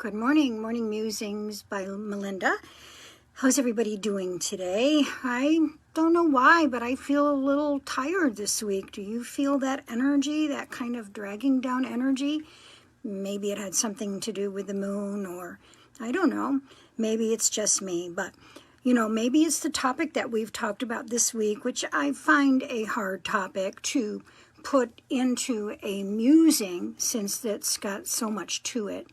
Good morning, Morning Musings by Melinda. How's everybody doing today? I don't know why, but I feel a little tired this week. Do you feel that energy, that kind of dragging down energy? Maybe it had something to do with the moon, or I don't know. Maybe it's just me, but maybe it's the topic that we've talked about this week, which I find a hard topic to put into a musing since it's got so much to it.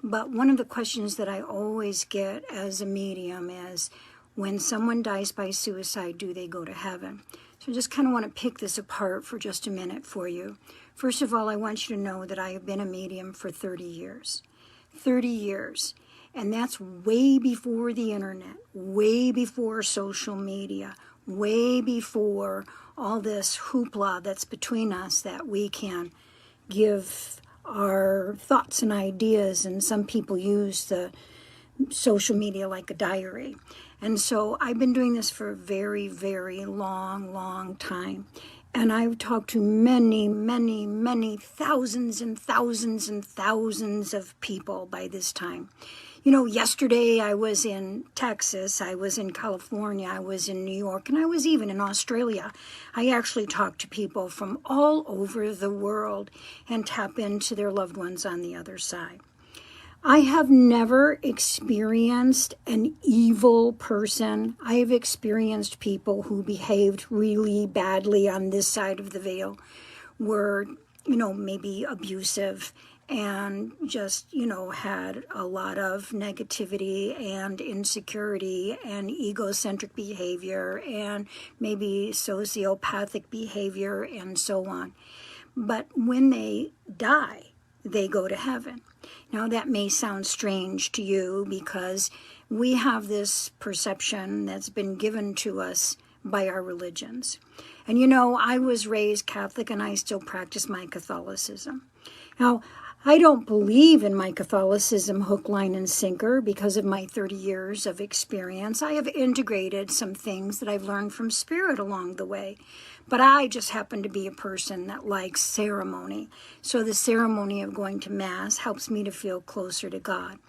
But one of the questions that I always get as a medium is, when someone dies by suicide, do they go to heaven? So I just kind of want to pick this apart for just a minute for you. First of all, I want you to know that I have been a medium for 30 years. 30 years. And that's way before the internet, way before social media, way before all this hoopla that's between us that we can give our thoughts and ideas, and some people use the social media like a diary. And so I've been doing this for a very, very long time. And I've talked to many thousands and thousands and thousands of people by this time. Yesterday I was in Texas, I was in California, I was in New York, and I was even in Australia. I actually talk to people from all over the world and tap into their loved ones on the other side. I have never experienced an evil person. I have experienced people who behaved really badly on this side of the veil, were, maybe abusive, and just, had a lot of negativity and insecurity and egocentric behavior and maybe sociopathic behavior and so on. But when they die, they go to heaven. Now, that may sound strange to you because we have this perception that's been given to us by our religions. And I was raised Catholic and I still practice my Catholicism. Now, I don't believe in my Catholicism hook, line, and sinker because of my 30 years of experience. I have integrated some things that I've learned from Spirit along the way. But I just happen to be a person that likes ceremony. So the ceremony of going to Mass helps me to feel closer to God.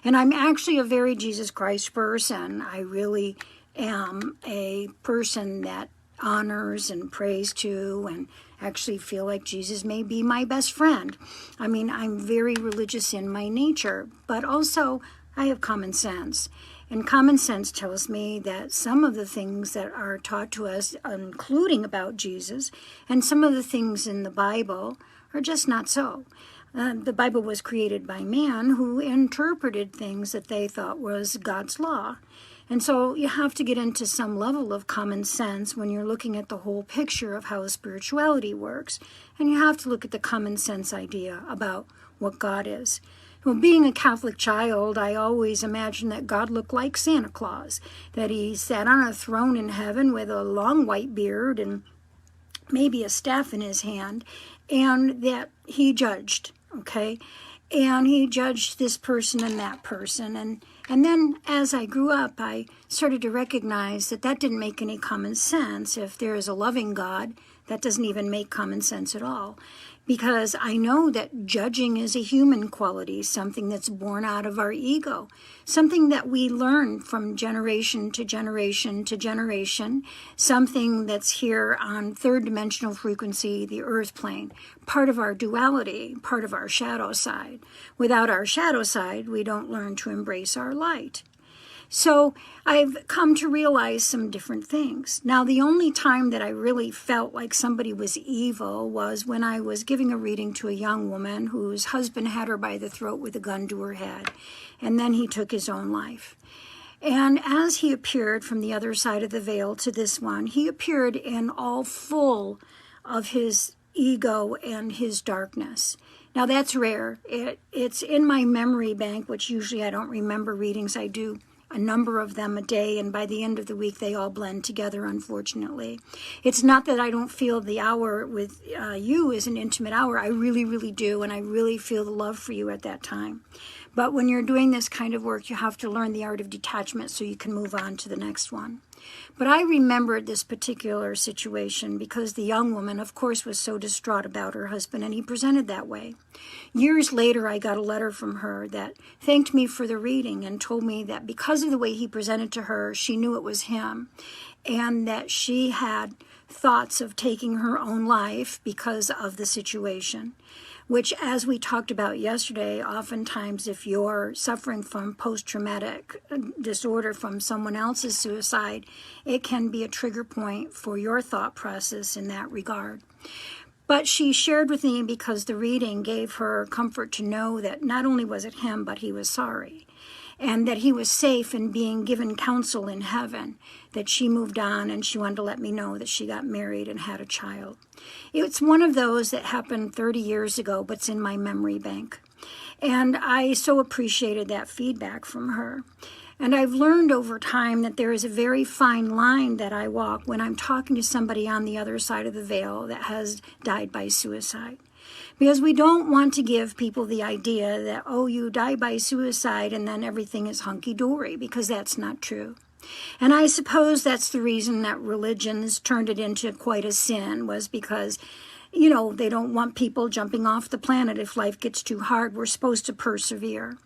And I'm actually a very Jesus Christ person. I really am a person that honors and prays to and actually feel like Jesus may be my best friend. I mean, I'm very religious in my nature, but also I have common sense. And common sense tells me that some of the things that are taught to us, including about Jesus, and some of the things in the Bible are just not so. The Bible was created by man who interpreted things that they thought was God's law. And so you have to get into some level of common sense when you're looking at the whole picture of how spirituality works. And you have to look at the common sense idea about what God is. Well, being a Catholic child, I always imagined that God looked like Santa Claus, that he sat on a throne in heaven with a long white beard and maybe a staff in his hand, and that he judged, okay? And he judged this person and that person. And then as I grew up, I started to recognize that that didn't make any common sense. If there is a loving God, that doesn't even make common sense at all. Because I know that judging is a human quality, something that's born out of our ego, something that we learn from generation to generation to generation, something that's here on third dimensional frequency, the earth plane, part of our duality, part of our shadow side. Without our shadow side, we don't learn to embrace our light. So I've come to realize some different things. Now, the only time that I really felt like somebody was evil was when I was giving a reading to a young woman whose husband had her by the throat with a gun to her head, and then he took his own life. And as he appeared from the other side of the veil to this one, he appeared in all full of his ego and his darkness. Now, that's rare. It's in my memory bank, which usually I don't remember readings. I do a number of them a day, and by the end of the week, they all blend together, unfortunately. It's not that I don't feel the hour with you is an intimate hour. I really, really do, and I really feel the love for you at that time. But when you're doing this kind of work, you have to learn the art of detachment so you can move on to the next one. But I remembered this particular situation because the young woman, of course, was so distraught about her husband, and he presented that way. Years later, I got a letter from her that thanked me for the reading and told me that because of the way he presented to her, she knew it was him, and that she had thoughts of taking her own life because of the situation. Which, as we talked about yesterday, oftentimes if you're suffering from post-traumatic disorder from someone else's suicide, it can be a trigger point for your thought process in that regard. But she shared with me because the reading gave her comfort to know that not only was it him, but he was sorry. And that he was safe in being given counsel in heaven, that she moved on and she wanted to let me know that she got married and had a child. It's one of those that happened 30 years ago, but it's in my memory bank. And I so appreciated that feedback from her. And I've learned over time that there is a very fine line that I walk when I'm talking to somebody on the other side of the veil that has died by suicide. Because we don't want to give people the idea that, oh, you die by suicide and then everything is hunky-dory, because that's not true. And I suppose that's the reason that religions turned it into quite a sin, was because, you know, they don't want people jumping off the planet if life gets too hard. We're supposed to persevere.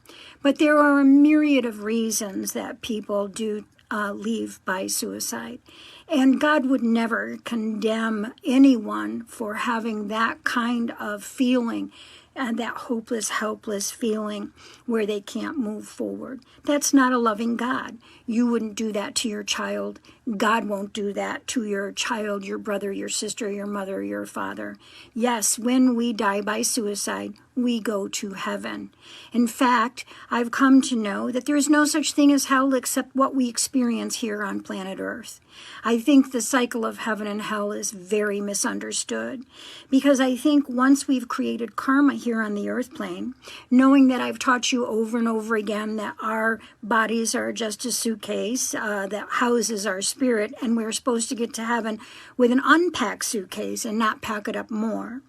But there are a myriad of reasons that people do leave by suicide. And God would never condemn anyone for having that kind of feeling, and that hopeless, helpless feeling where they can't move forward. That's not a loving God. You wouldn't do that to your child. God won't do that to your child, your brother, your sister, your mother, your father. Yes, when we die by suicide, we go to heaven. In fact, I've come to know that there is no such thing as hell except what we experience here on planet Earth. I think the cycle of heaven and hell is very misunderstood, because I think once we've created karma here on the earth plane, knowing that I've taught you over and over again that our bodies are just a suitcase that houses our spirit, and we're supposed to get to heaven with an unpacked suitcase and not pack it up more.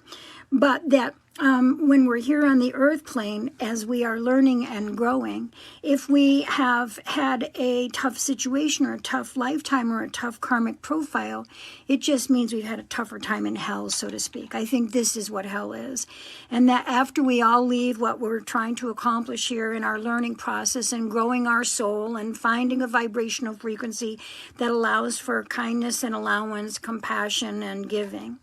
But that when we're here on the earth plane, as we are learning and growing, if we have had a tough situation or a tough lifetime or a tough karmic profile, it just means we've had a tougher time in hell, so to speak. I think this is what hell is. And that after we all leave what we're trying to accomplish here in our learning process and growing our soul and finding a vibrational frequency that allows for kindness and allowance, compassion, and giving,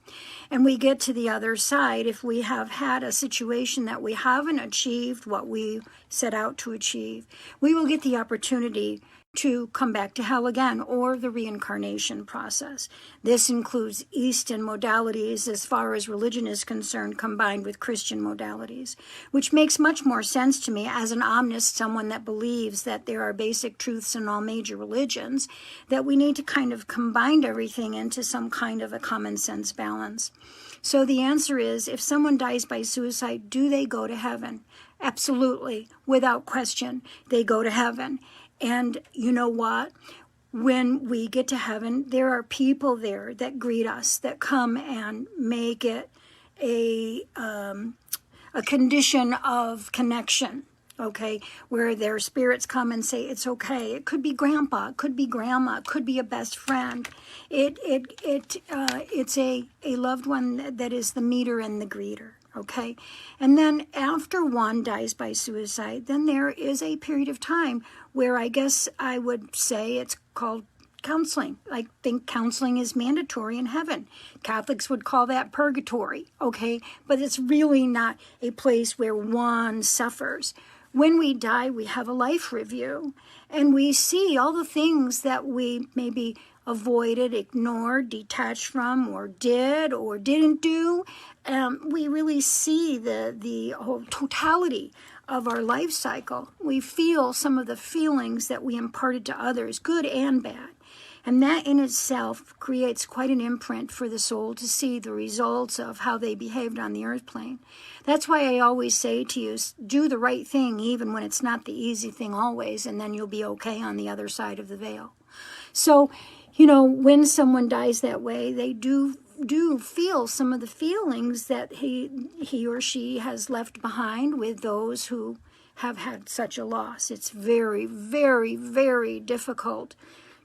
and we get to the other side, if we have had a situation that we haven't achieved what we set out to achieve, we will get the opportunity to come back to hell again, or the reincarnation process. This includes Eastern modalities as far as religion is concerned, combined with Christian modalities, which makes much more sense to me as an omnist, someone that believes that there are basic truths in all major religions, that we need to kind of combine everything into some kind of a common sense balance. So the answer is, if someone dies by suicide, do they go to heaven? Absolutely, without question, they go to heaven. And you know what? When we get to heaven, there are people there that greet us, that come and make it a condition of connection, okay, where their spirits come and say, it's okay. It could be grandpa, it could be grandma, it could be a best friend. It's a loved one that is the meter and the greeter. Okay, and then after one dies by suicide, then there is a period of time where I guess I would say it's called counseling. I think counseling is mandatory in heaven. Catholics would call that purgatory, okay? But it's really not a place where one suffers. When we die, we have a life review, and we see all the things that we maybe avoided, ignored, detached from, or did or didn't do. We really see the whole totality of our life cycle. We feel some of the feelings that we imparted to others, good and bad. And that in itself creates quite an imprint for the soul to see the results of how they behaved on the earth plane. That's why I always say to you, do the right thing even when it's not the easy thing always, and then you'll be okay on the other side of the veil. So, you know, when someone dies that way, they do feel some of the feelings that he or she has left behind with those who have had such a loss. It's very, very, very difficult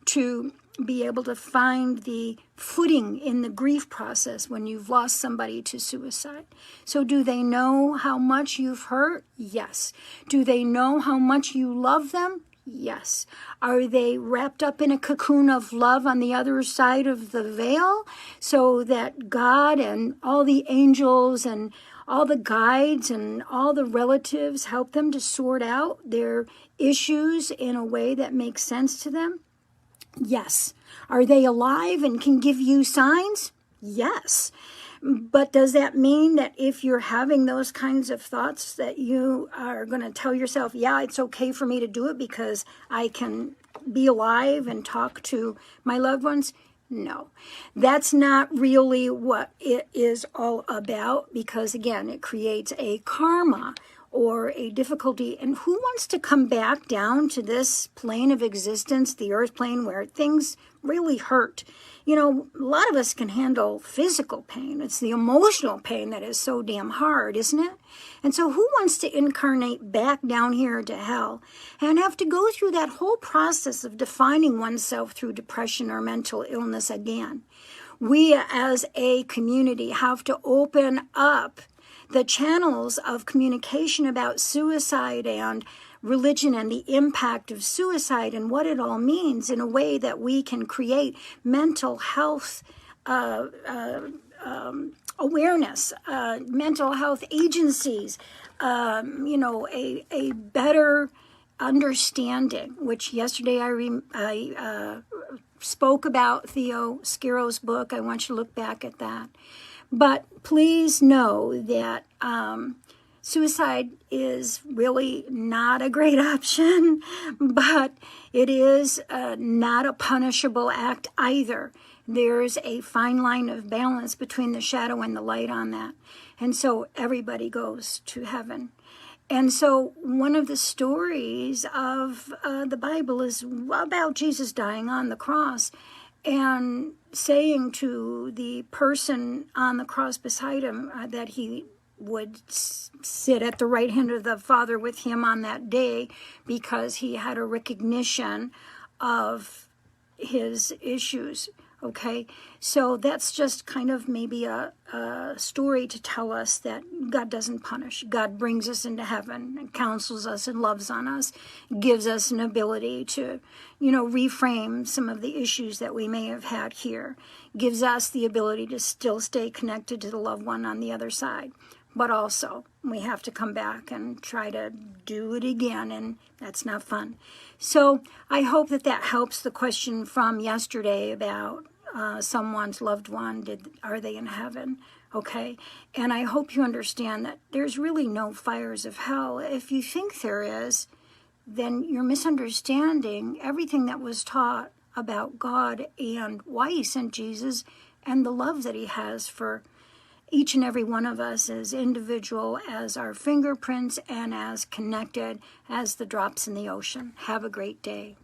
to be able to find the footing in the grief process when you've lost somebody to suicide. So do they know how much you've hurt? Yes. Do they know how much you love them? Yes. Are they wrapped up in a cocoon of love on the other side of the veil so that God and all the angels and all the guides and all the relatives help them to sort out their issues in a way that makes sense to them? Yes. Are they alive and can give you signs? Yes. But does that mean that if you're having those kinds of thoughts that you are going to tell yourself, yeah, it's okay for me to do it because I can be alive and talk to my loved ones? No, that's not really what it is all about, because again, it creates a karma or a difficulty. And who wants to come back down to this plane of existence, the earth plane, where things really hurt? You know, a lot of us can handle physical pain. It's the emotional pain that is so damn hard, isn't it? And so who wants to incarnate back down here to hell and have to go through that whole process of defining oneself through depression or mental illness again? We as a community have to open up the channels of communication about suicide and religion and the impact of suicide and what it all means in a way that we can create mental health awareness, mental health agencies, a better understanding, which yesterday I spoke about Theo Sciro's book. I want you to look back at that. But please know that suicide is really not a great option, but it is not a punishable act either. There's a fine line of balance between the shadow and the light on that. And so everybody goes to heaven. And so one of the stories of the Bible is about Jesus dying on the cross and saying to the person on the cross beside him that he would sit at the right hand of the Father with him on that day, because he had a recognition of his issues. Okay, so that's just kind of maybe a story to tell us that God doesn't punish. God brings us into heaven and counsels us and loves on us, gives us an ability to, reframe some of the issues that we may have had here, gives us the ability to still stay connected to the loved one on the other side. But also, we have to come back and try to do it again, and that's not fun. So I hope that helps the question from yesterday about someone's loved one. Are they in heaven? Okay? And I hope you understand that there's really no fires of hell. If you think there is, then you're misunderstanding everything that was taught about God and why he sent Jesus and the love that he has for each and every one of us as individual, as our fingerprints, and as connected as the drops in the ocean. Have a great day.